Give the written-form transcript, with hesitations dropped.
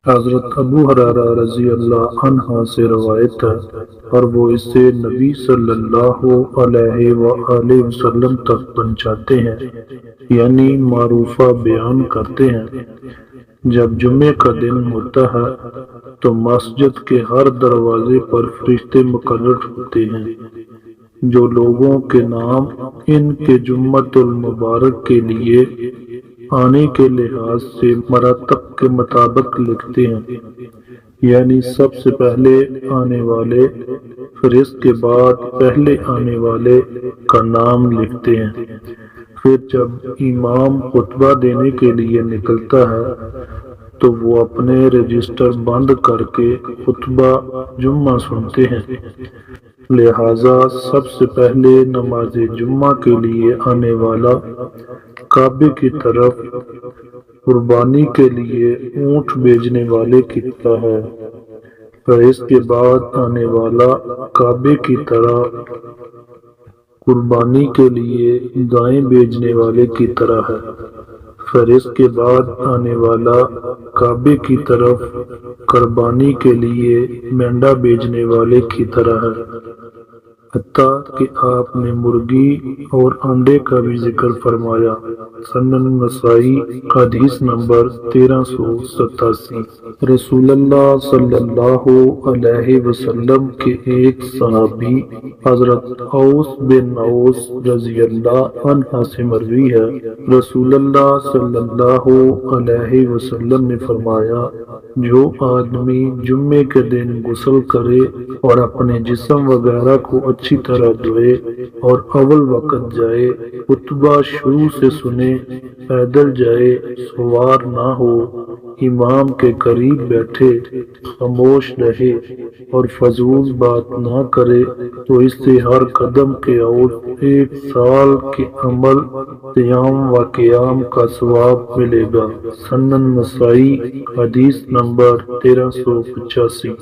حضرت ابو ہریرہ رضی اللہ عنہ سے روایت ہے اور وہ اسے نبی صلی اللہ علیہ وآلہ وسلم تک پہنچاتے ہیں، یعنی معروفہ بیان کرتے ہیں۔ جب جمعے کا دن ہوتا ہے تو مسجد کے ہر دروازے پر فرشتے مقرر ہوتے ہیں جو لوگوں کے نام ان کے جمعۃ المبارک کے لیے آنے کے لحاظ سے مراتب کے مطابق لکھتے ہیں، یعنی سب سے پہلے آنے والے، پھر اس کے بعد پہلے آنے والے کا نام لکھتے ہیں۔ پھر جب امام خطبہ دینے کے لیے نکلتا ہے تو وہ اپنے رجسٹر بند کر کے خطبہ جمعہ سنتے ہیں، لہذا سب سے پہلے نماز جمعہ کے لیے آنے والا کعبے کی طرف قربانی کے لیے اونٹ بھیجنے والے کی طرح ہے، پھر اس کے بعد آنے والا کعبے کی طرف قربانی کے لیے گائے بھیجنے والے کی طرح ہے، پھر اس کے بعد آنے والا کعبے کی طرف قربانی کے لیے مینڈا بھیجنے والے کی طرح ہے، حتیٰ کہ آپ نے مرغی اور انڈے کا بھی ذکر فرمایا۔ سنن نسائی حدیث نمبر 1387۔ رسول اللہ صلی اللہ علیہ وسلم کے ایک صحابی حضرت اوس بن اوس رضی اللہ عنہ سے مروی ہے، رسول اللہ صلی اللہ علیہ وسلم نے فرمایا، جو آدمی جمعے کے دن غسل کرے اور اپنے جسم وغیرہ کو اچھی طرح دھوئے اور اول وقت جائے، خطبہ شروع سے سنے، پیدل جائے، سوار نہ ہو، امام کے قریب بیٹھے، خاموش رہے اور فضول بات نہ کرے تو اس سے ہر قدم کے اور 1 سال کے عمل، صیام و قیام کا ثواب ملے گا۔ سنن نسائی حدیث نمبر 1385۔